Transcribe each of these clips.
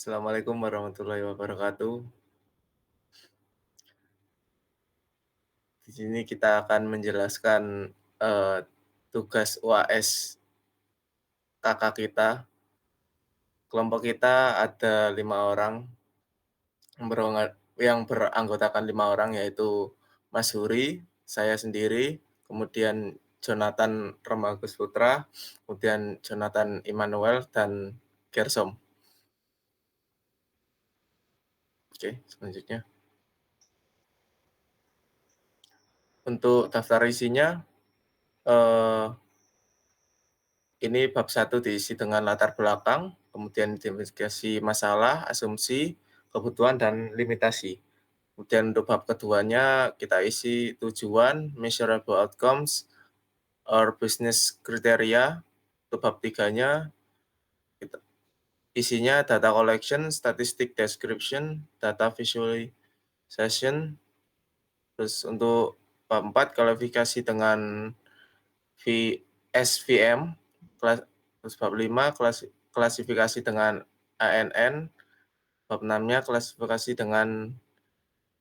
Assalamualaikum warahmatullahi wabarakatuh. Di sini kita akan menjelaskan, eee, tugas UAS kakak kita. Kelompok kita ada 5 orang, yang beranggotakan 5 orang, yaitu Mas Huri, saya sendiri, kemudian Jonathan Remagus Putra, kemudian Jonathan Immanuel, dan Gersom. Oke, selanjutnya. Untuk daftar isinya, eee ini bab satu diisi dengan latar belakang, kemudian identifikasi masalah, asumsi, kebutuhan, dan limitasi. Kemudian untuk bab keduanya kita isi tujuan, measurable outcomes, or business criteria. Untuk bab tiganya kita isinya data collection, statistic description, data visualization. Terus untuk bab 4 kualifikasi dengan SVM, terus bab 5 klasifikasi dengan ANN, bab 6-nya klasifikasi dengan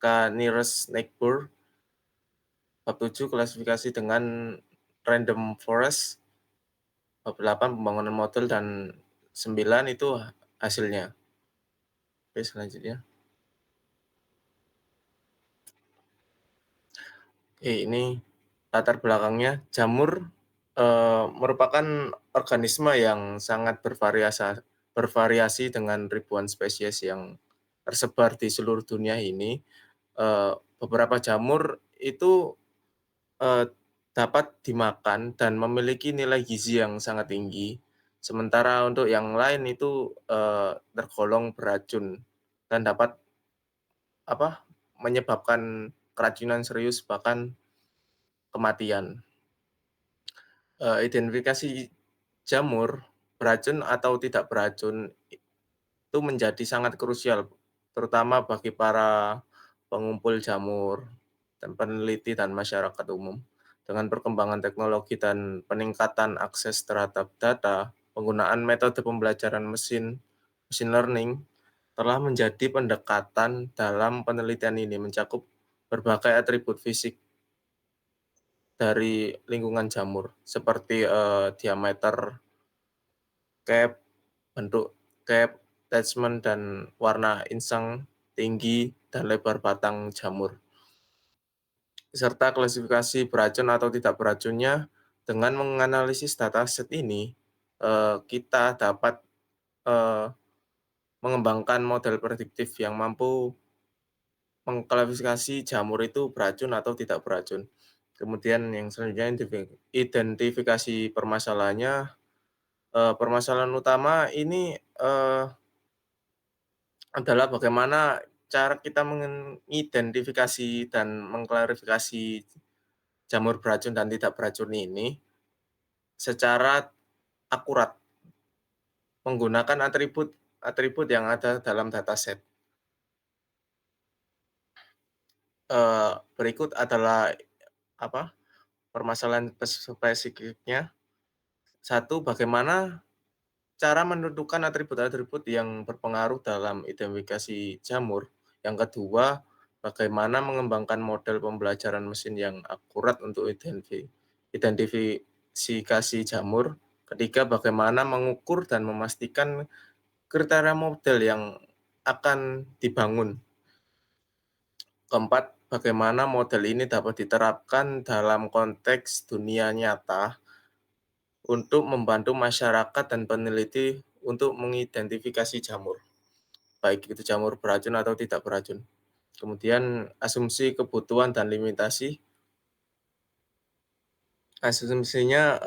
K-nearest neighbor, bab 7 klasifikasi dengan random forest, bab 8 pembangunan model, dan 9 itu hasilnya. Oke, selanjutnya. Ini latar belakangnya. Jamur merupakan organisme yang sangat bervariasi dengan ribuan spesies yang tersebar di seluruh dunia ini. Beberapa jamur itu dapat dimakan dan memiliki nilai gizi yang sangat tinggi, sementara untuk yang lain itu tergolong beracun dan dapat menyebabkan keracunan serius, bahkan kematian. Identifikasi jamur beracun atau tidak beracun itu menjadi sangat krusial, terutama bagi para pengumpul jamur dan peneliti dan masyarakat umum. Dengan perkembangan teknologi dan peningkatan akses terhadap data, penggunaan metode pembelajaran machine learning telah menjadi pendekatan dalam penelitian ini, mencakup berbagai atribut fisik dari lingkungan jamur seperti diameter cap, bentuk cap, attachment, dan warna insang, tinggi, dan lebar batang jamur, serta klasifikasi beracun atau tidak beracunnya. Dengan menganalisis dataset ini, kita dapat eh, mengembangkan model prediktif yang mampu mengklasifikasi jamur itu beracun atau tidak beracun. Kemudian yang selanjutnya identifikasi permasalahannya. Permasalahan utama ini adalah bagaimana cara kita mengidentifikasi dan mengklarifikasi jamur beracun dan tidak beracun ini secara akurat menggunakan atribut yang ada dalam dataset. Berikut adalah apa permasalahan spesifiknya. Satu, bagaimana cara menentukan atribut-atribut yang berpengaruh dalam identifikasi jamur. Yang kedua, bagaimana mengembangkan model pembelajaran mesin yang akurat untuk identifikasi jamur. Ketiga, bagaimana mengukur dan memastikan kriteria model yang akan dibangun. Keempat, bagaimana model ini dapat diterapkan dalam konteks dunia nyata untuk membantu masyarakat dan peneliti untuk mengidentifikasi jamur, baik itu jamur beracun atau tidak beracun. Kemudian asumsi kebutuhan dan limitasi. Asumsinya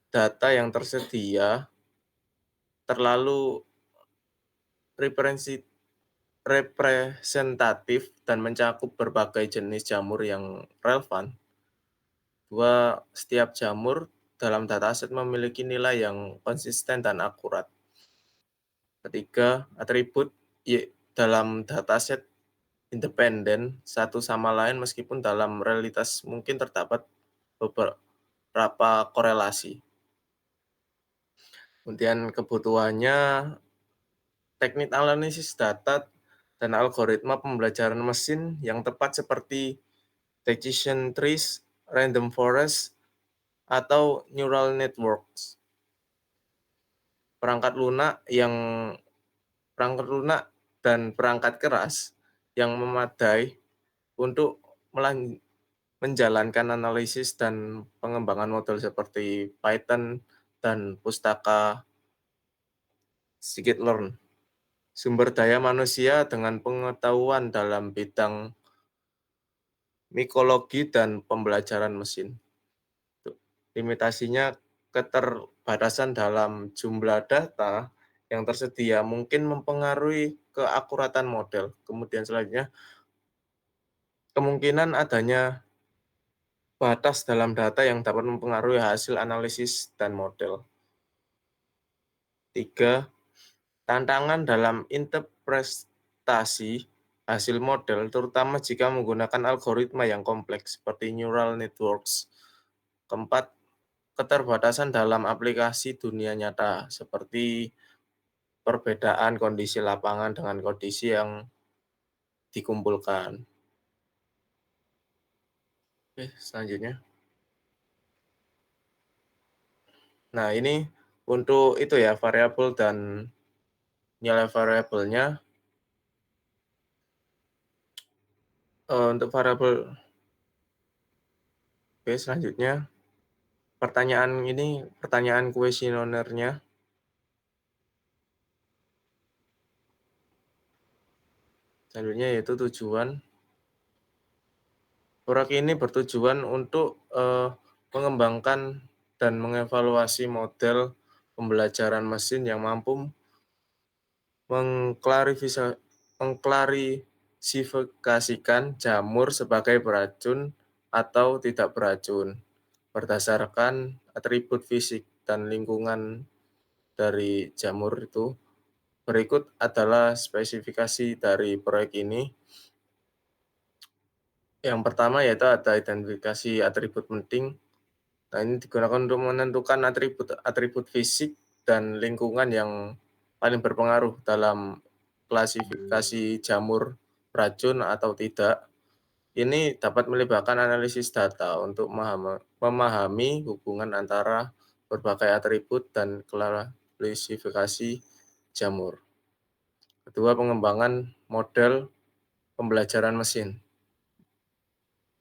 data yang tersedia terlalu referensi representatif dan mencakup berbagai jenis jamur yang relevan. Dua, setiap jamur dalam dataset memiliki nilai yang konsisten dan akurat. Ketiga, atribut dalam dataset independen satu sama lain meskipun dalam realitas mungkin terdapat beberapa korelasi. Kemudian kebutuhannya teknik analisis data dan algoritma pembelajaran mesin yang tepat seperti decision trees, random forest, atau neural networks. Perangkat lunak yang perangkat lunak dan perangkat keras yang memadai untuk menjalankan analisis dan pengembangan model seperti Python dan pustaka scikit-learn. Sumber daya manusia dengan pengetahuan dalam bidang mikologi dan pembelajaran mesin. Limitasinya keterbatasan dalam jumlah data yang tersedia mungkin mempengaruhi keakuratan model. Kemudian selanjutnya, kemungkinan adanya batas dalam data yang dapat mempengaruhi hasil analisis dan model. 3. Tantangan dalam interpretasi hasil model, terutama jika menggunakan algoritma yang kompleks seperti neural networks. Keempat, keterbatasan dalam aplikasi dunia nyata, seperti perbedaan kondisi lapangan dengan kondisi yang dikumpulkan. Oke, selanjutnya. Nah, ini untuk itu ya, variabel dan nilai variabelnya. Untuk variabel, oke, selanjutnya. Pertanyaan kuesionernya. Selanjutnya yaitu tujuan. Proyek ini bertujuan untuk mengembangkan dan mengevaluasi model pembelajaran mesin yang mampu mengklarifikasikan jamur sebagai beracun atau tidak beracun berdasarkan atribut fisik dan lingkungan dari jamur itu. Berikut adalah spesifikasi dari proyek ini. Yang pertama yaitu ada identifikasi atribut penting. Nah, ini digunakan untuk menentukan atribut fisik dan lingkungan yang paling berpengaruh dalam klasifikasi jamur beracun atau tidak. Ini dapat melibatkan analisis data untuk memahami hubungan antara berbagai atribut dan klasifikasi jamur. Kedua, pengembangan model pembelajaran mesin.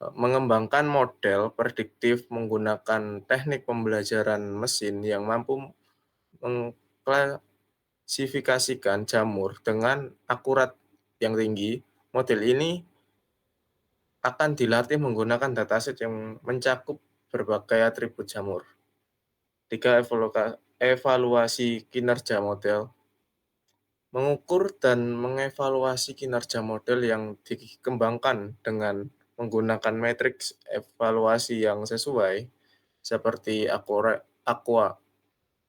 Mengembangkan model prediktif menggunakan teknik pembelajaran mesin yang mampu mengklasifikasikan jamur dengan akurat yang tinggi. Model ini akan dilatih menggunakan dataset yang mencakup berbagai atribut jamur. 3. Evaluasi kinerja model. Mengukur dan mengevaluasi kinerja model yang dikembangkan dengan menggunakan matriks evaluasi yang sesuai, seperti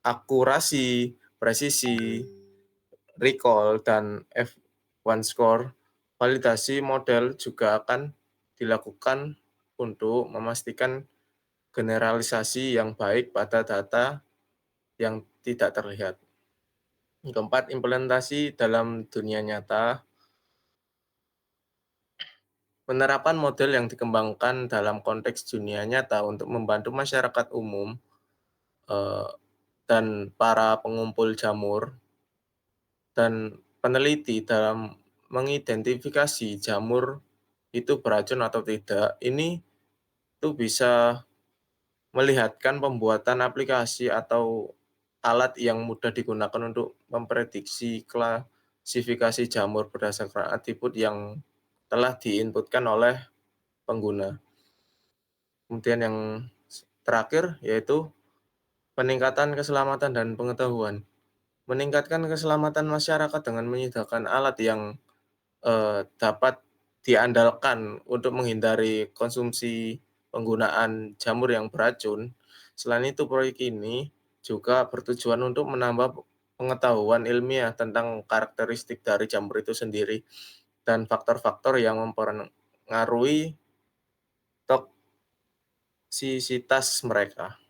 akurasi, presisi, recall, dan F1 score. Validasi model juga akan dilakukan untuk memastikan generalisasi yang baik pada data yang tidak terlihat. Keempat, implementasi dalam dunia nyata. Penerapan model yang dikembangkan dalam konteks dunia nyata untuk membantu masyarakat umum dan para pengumpul jamur dan peneliti dalam mengidentifikasi jamur itu beracun atau tidak. Ini tuh bisa melihatkan pembuatan aplikasi atau alat yang mudah digunakan untuk memprediksi klasifikasi jamur berdasarkan atribut yang telah diinputkan oleh pengguna. Kemudian yang terakhir yaitu peningkatan keselamatan dan pengetahuan. Meningkatkan keselamatan masyarakat dengan menyediakan alat yang dapat diandalkan untuk menghindari konsumsi penggunaan jamur yang beracun. Selain itu, proyek ini juga bertujuan untuk menambah pengetahuan ilmiah tentang karakteristik dari jamur itu sendiri dan faktor-faktor yang mempengaruhi toksisitas mereka.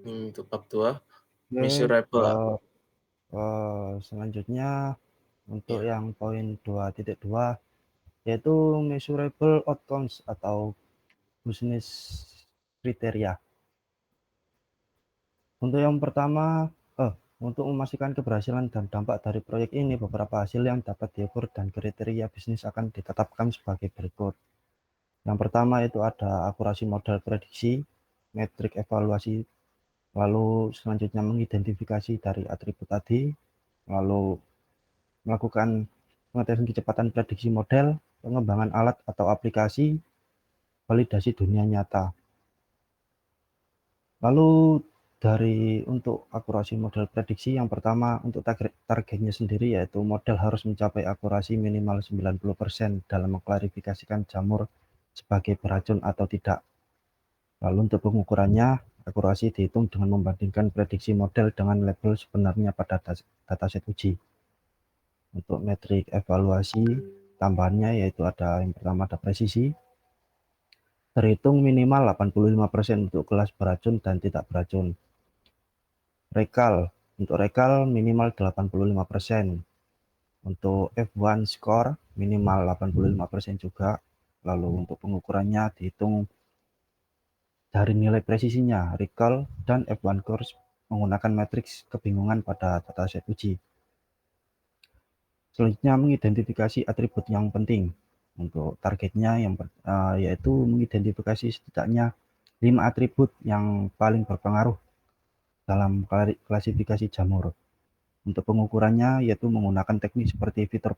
Ini untuk bab 2, Oke, measurable. Selanjutnya untuk Iya, yang poin 2.2 yaitu measurable outcomes atau business kriteria. Untuk yang pertama, untuk memastikan keberhasilan dan dampak dari proyek ini, beberapa hasil yang dapat diukur dan kriteria bisnis akan ditetapkan sebagai berikut. Yang pertama itu ada akurasi modal prediksi, metrik evaluasi, lalu selanjutnya mengidentifikasi dari atribut tadi, lalu melakukan pengetesan kecepatan prediksi model, pengembangan alat atau aplikasi, validasi dunia nyata. Lalu untuk akurasi model prediksi, yang pertama untuk targetnya sendiri yaitu model harus mencapai akurasi minimal 90% dalam mengklarifikasikan jamur sebagai beracun atau tidak. Lalu untuk pengukurannya, akurasi dihitung dengan membandingkan prediksi model dengan label sebenarnya pada dataset uji. Untuk metrik evaluasi tambahannya yaitu yang pertama ada presisi, terhitung minimal 85% untuk kelas beracun dan tidak beracun. Untuk rekal minimal 85%. Untuk F1 score minimal 85% juga. Lalu untuk pengukurannya dihitung dari nilai presisinya, recall dan F1 course menggunakan matriks kebingungan pada dataset uji. Selanjutnya mengidentifikasi atribut yang penting. Untuk targetnya yaitu mengidentifikasi setidaknya 5 atribut yang paling berpengaruh dalam klasifikasi jamur. Untuk pengukurannya yaitu menggunakan teknik seperti fitur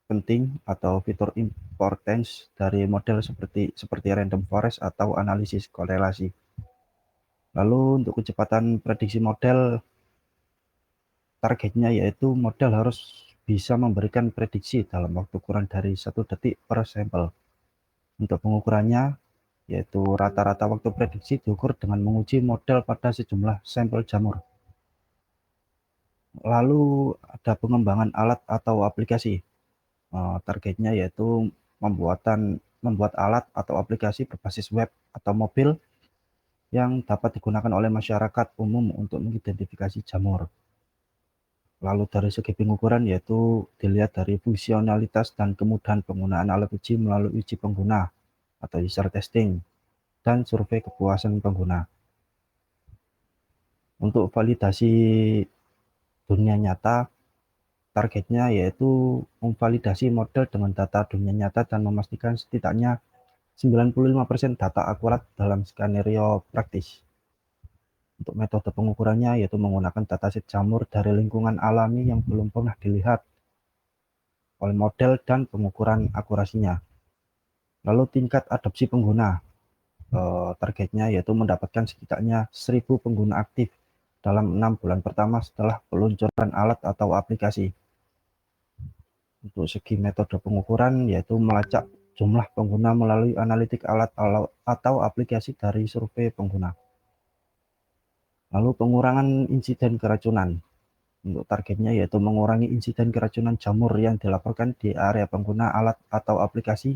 penting atau fitur importance dari model seperti random forest atau analisis korelasi. Lalu untuk kecepatan prediksi model, targetnya yaitu model harus bisa memberikan prediksi dalam waktu kurang dari 1 detik per sampel. Untuk pengukurannya yaitu rata-rata waktu prediksi diukur dengan menguji model pada sejumlah sampel jamur. Lalu ada pengembangan alat atau aplikasi. Targetnya yaitu membuat alat atau aplikasi berbasis web atau mobil yang dapat digunakan oleh masyarakat umum untuk mengidentifikasi jamur. Lalu dari segi pengukuran yaitu dilihat dari fungsionalitas dan kemudahan penggunaan alat uji melalui uji pengguna atau user testing dan survei kepuasan pengguna. Untuk validasi dunia nyata, targetnya yaitu memvalidasi model dengan data dunia nyata dan memastikan setidaknya 95% data akurat dalam skenario praktis. Untuk metode pengukurannya yaitu menggunakan dataset jamur dari lingkungan alami yang belum pernah dilihat oleh model dan pengukuran akurasinya. Lalu tingkat adopsi pengguna, targetnya yaitu mendapatkan setidaknya 1.000 pengguna aktif dalam 6 bulan pertama setelah peluncuran alat atau aplikasi. Untuk segi metode pengukuran yaitu melacak jumlah pengguna melalui analitik alat atau aplikasi dari survei pengguna. Lalu pengurangan insiden keracunan. Untuk targetnya yaitu mengurangi insiden keracunan jamur yang dilaporkan di area pengguna alat atau aplikasi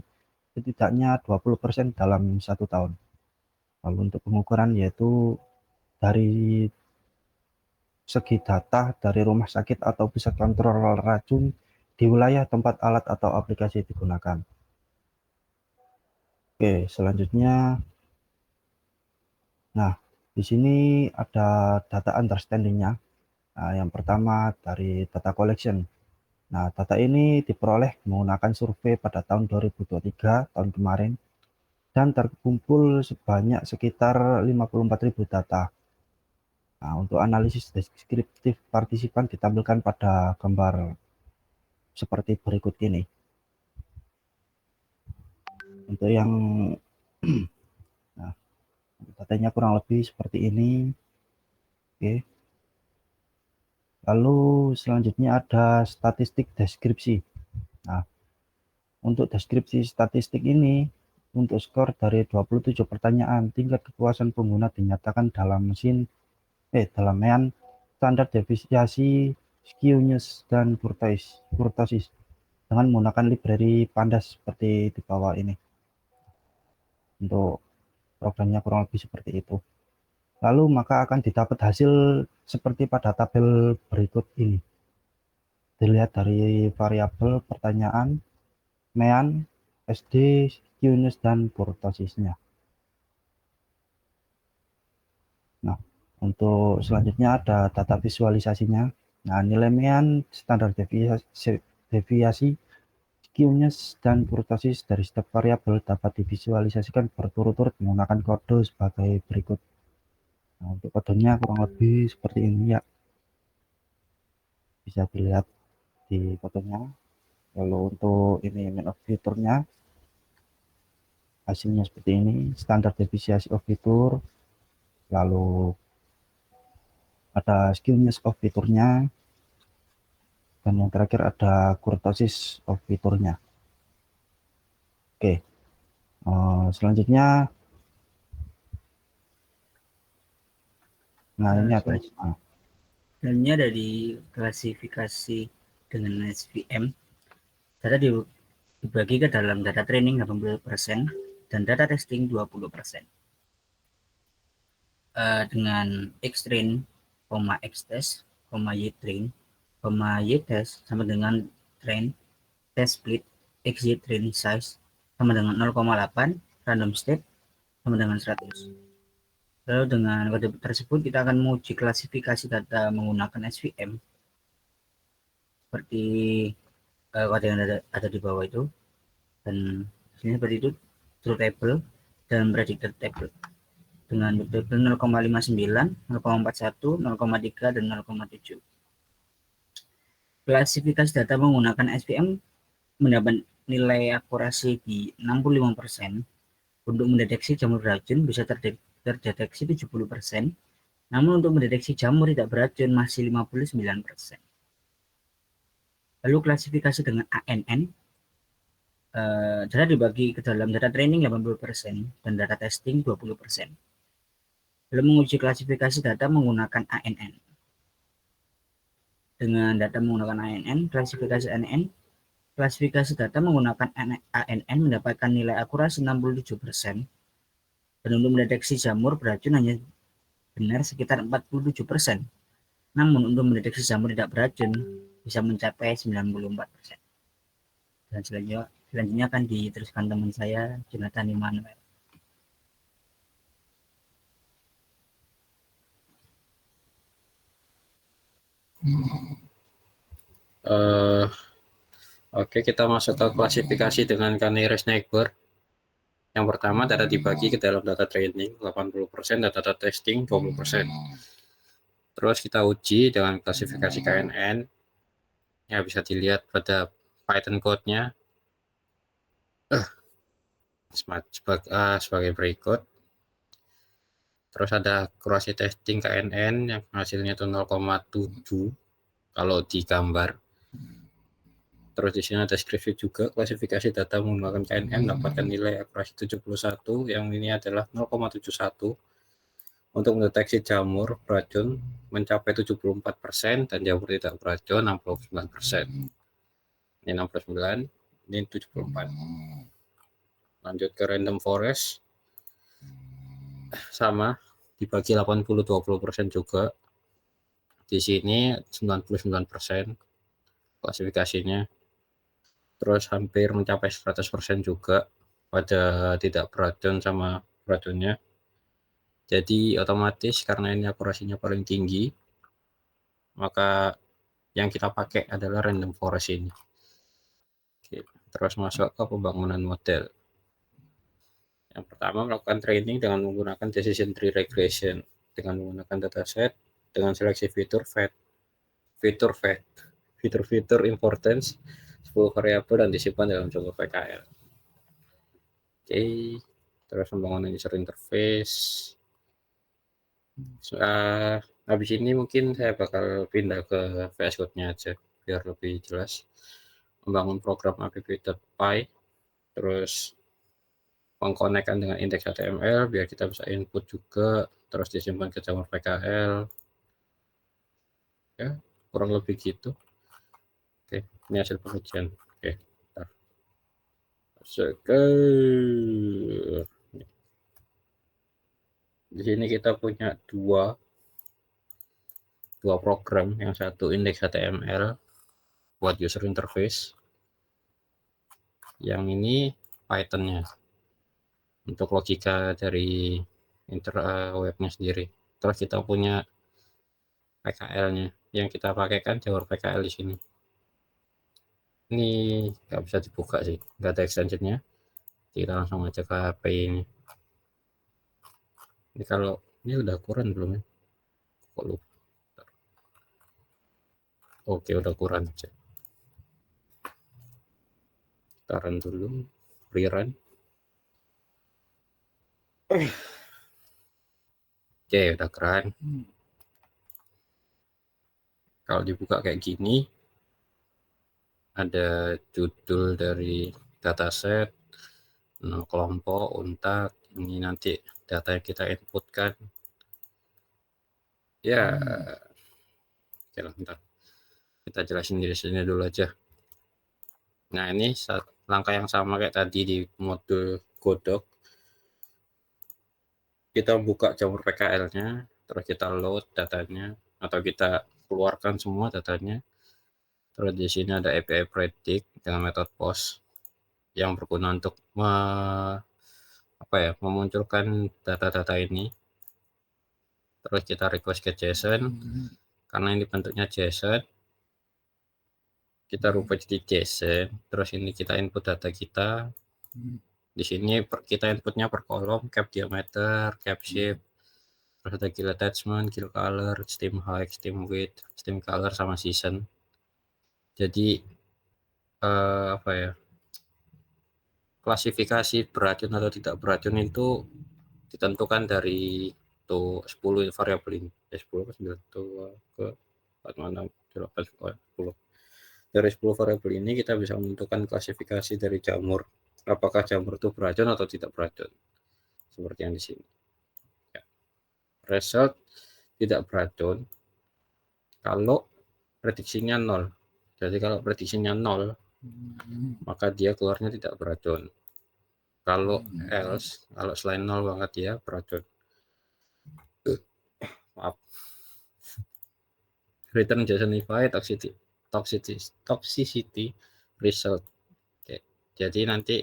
setidaknya 20% dalam 1 tahun. Lalu untuk pengukuran yaitu dari segi data dari rumah sakit atau pusat kontrol racun di wilayah tempat alat atau aplikasi digunakan. Oke, selanjutnya, nah di sini ada data understanding-nya. Nah, yang pertama dari data collection. Nah, data ini diperoleh menggunakan survei pada tahun 2023, tahun kemarin, dan terkumpul sebanyak sekitar 54.000 data. Nah, untuk analisis deskriptif partisipan ditampilkan pada gambar seperti berikut ini. Untuk yang nah, datanya kurang lebih seperti ini. Oke. Lalu selanjutnya ada statistik deskripsi. Nah, untuk deskripsi statistik ini, untuk skor dari 27 pertanyaan, tingkat kepuasan pengguna dinyatakan dalam mean standar deviasi, skewness, dan kurtosis dengan menggunakan library pandas seperti di bawah ini. Untuk programnya kurang lebih seperti itu. lalu maka akan didapat hasil seperti pada tabel berikut ini. Dilihat dari variabel pertanyaan, mean, SD, skewness, dan kurtosisnya. Nah, untuk selanjutnya ada data visualisasinya. Nah, nilai mean, standar deviasi, skewness, dan kurtosis dari setiap variabel dapat divisualisasikan berturut-turut menggunakan kode sebagai berikut. Nah, untuk kodenya kurang lebih seperti ini ya. Bisa dilihat di kodenya. Lalu untuk ini main of fiturnya, hasilnya seperti ini. Standar deviasi of fitur. Lalu ada skewness of fiturnya. Dan yang terakhir ada kurtosis of fiturnya. Oke, selanjutnya, nah ini ada. Selanjutnya dari klasifikasi dengan SVM, data dibagi ke dalam data training 80% dan data testing 20%. Dengan X-train, X-test, Y-train, Y-test sama dengan train, test split, X-Y-train size sama dengan 0,8, random state sama dengan 100. Lalu dengan kode tersebut kita akan menguji klasifikasi data menggunakan SVM seperti kode yang ada di bawah itu, dan sini seperti itu, true table dan predicted table dengan table 0,59, 0,41, 0,3, dan 0,7. Klasifikasi data menggunakan SVM mendapat nilai akurasi di 65%. Untuk mendeteksi jamur beracun bisa terdeteksi 70%, namun untuk mendeteksi jamur tidak beracun masih 59%. Lalu klasifikasi dengan ANN, data dibagi ke dalam data training 80% dan data testing 20%. Lalu menguji klasifikasi data menggunakan ANN. Dengan data menggunakan ANN, klasifikasi data menggunakan ANN mendapatkan nilai akurasi 67%, dan untuk mendeteksi jamur beracun hanya benar sekitar 47%. Namun untuk mendeteksi jamur tidak beracun bisa mencapai 94%. Dan selanjutnya akan diteruskan teman saya, Jonathan Immanuel. Oke, kita masuk ke klasifikasi dengan Canary Neighbor. Yang pertama, data dibagi ke dalam data training 80% dan data testing 20%. Terus kita uji dengan klasifikasi KNN. Ya, bisa dilihat pada Python code-nya sebagai berikut. Terus ada akurasi testing KNN yang hasilnya itu 0,7 kalau digambar. Terus di sini ada deskripsi juga, klasifikasi data menggunakan KNN mendapatkan nilai akurasi 71, yang ini adalah 0,71. Untuk mendeteksi jamur beracun mencapai 74% dan jamur tidak beracun 69%. Ini 69, ini 74. Lanjut ke random forest. Sama, dibagi 80-20% juga. Di sini 99% klasifikasinya. Terus hampir mencapai 100% juga pada tidak beracun sama beracunnya. Jadi otomatis karena ini akurasinya paling tinggi, maka yang kita pakai adalah random forest ini. Oke, terus masuk ke pembangunan model. Yang pertama, melakukan training dengan menggunakan decision tree regression dengan menggunakan dataset dengan seleksi fitur importance 10 variabel dan disimpan dalam sumber PKL. Oke, terus pembangunan user interface. Habis ini mungkin saya bakal pindah ke VS Code-nya aja biar lebih jelas. Membangun program app.py, terus mengkonekkan dengan indeks HTML biar kita bisa input juga, terus disimpan ke jamur PKL. Ya, kurang lebih gitu. Oke, ini hasil pengujian. Oke, masuk ke Di sini kita punya dua program, yang satu index.html buat user interface, yang ini Python-nya untuk logika dari webnya sendiri. Terus kita punya PKL-nya, yang kita pakai kan jalur PKL di sini. Ini nggak bisa dibuka sih, nggak ada extension-nya. Kita langsung aja ke HP ini. Ini kalau ini udah kurang belum ya? Kok lupa. Oke, udah kurang aja. Kita run dulu, rerun. Oke, udah keren. Kalau dibuka kayak gini, ada judul dari dataset, kelompok, untak. Ini nanti data yang kita inputkan. Ya, oke lah, bentar. Kita jelasin di sini dulu aja. Nah, ini langkah yang sama kayak tadi di modul Godot. Kita buka jamur PKL-nya, terus kita load datanya, atau kita keluarkan semua datanya. Terus di sini ada API predict dengan metode post yang berguna untuk memunculkan data-data ini. Terus kita request ke JSON, karena ini bentuknya JSON, kita rubah jadi JSON. Terus ini kita input data kita. Di sini kita inputnya per kolom, cap diameter, cap shape, terus ada kill attachment, kill color, steam height, steam width, steam color, sama season. Jadi klasifikasi beracun atau tidak beracun itu ditentukan dari 10 variabel ini. 10 ke 9 ke 4, 6, 10. Dari 10 variabel ini kita bisa menentukan klasifikasi dari jamur. Apakah jamur itu beracun atau tidak beracun. Seperti yang di sini. Ya. Result tidak beracun kalau prediksinya 0. Jadi kalau prediksinya 0, maka dia keluarnya tidak beracun. Kalau else, kalau selain 0 banget dia beracun. Maaf. Return justify toxicity result. Oke. Jadi nanti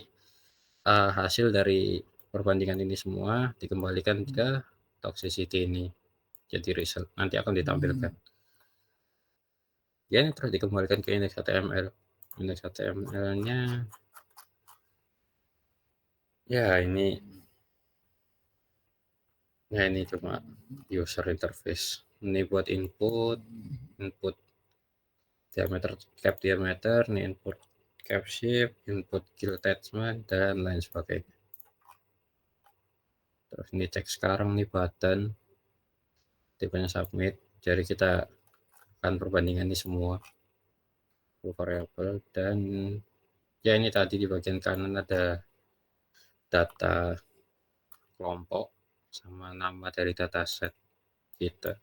hasil dari perbandingan ini semua dikembalikan ke toxicity ini. Jadi result nanti akan ditampilkan. Ya, ini terus dikembalikan ke index.html. Index.html-nya ya ini cuma user interface. Ini buat input diameter, cap diameter, ini input cap shape, input kill attachment, dan lain sebagainya. Terus ini cek sekarang nih button, tipenya submit. Jadi kita akan perbandingan ini semua variabel, dan ya ini tadi di bagian kanan ada data kelompok sama nama dari dataset kita.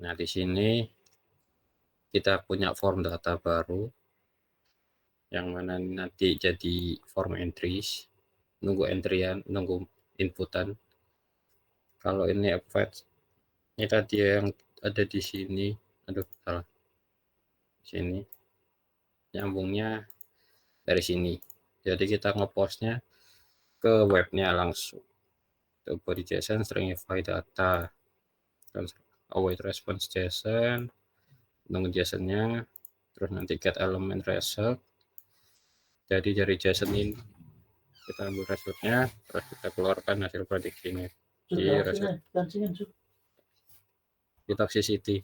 Nah, di sini kita punya form data baru yang mana nanti jadi form entries, nunggu inputan. Kalau ini fetch, ini tadi yang ada di sini, salah, sini nyambungnya dari sini. Jadi kita ngepostnya ke webnya langsung. Body JSON stringify data, await response JSON, nunggu JSON-nya, terus nanti get element result. Jadi dari JSON ini kita ambil resultnya, terus kita keluarkan hasil prediksinya di result di toxicity.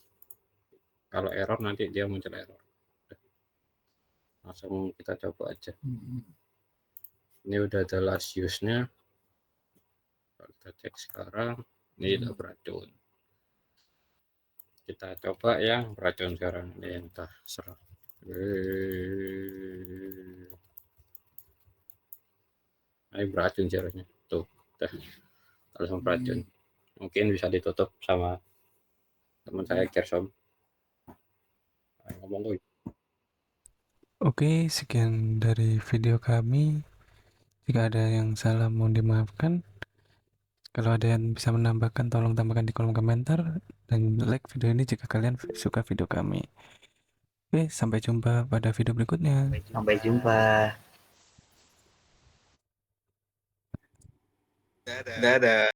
Kalau error nanti dia muncul error. Langsung kita coba aja. Ini udah ada last use-nya. Kita cek sekarang, ini tidak beracun. Kita coba yang beracun sekarang. Ini entah serah. Ini beracun caranya. Tuh, langsung beracun. Mungkin bisa ditutup sama teman saya Gersom. Ngomong gue. Oke, sekian dari video kami. Jika ada yang salah mohon dimaafkan. Kalau ada yang bisa menambahkan, tolong tambahkan di kolom komentar dan like video ini jika kalian suka video kami. Oke, sampai jumpa pada video berikutnya. Sampai jumpa. Dadah.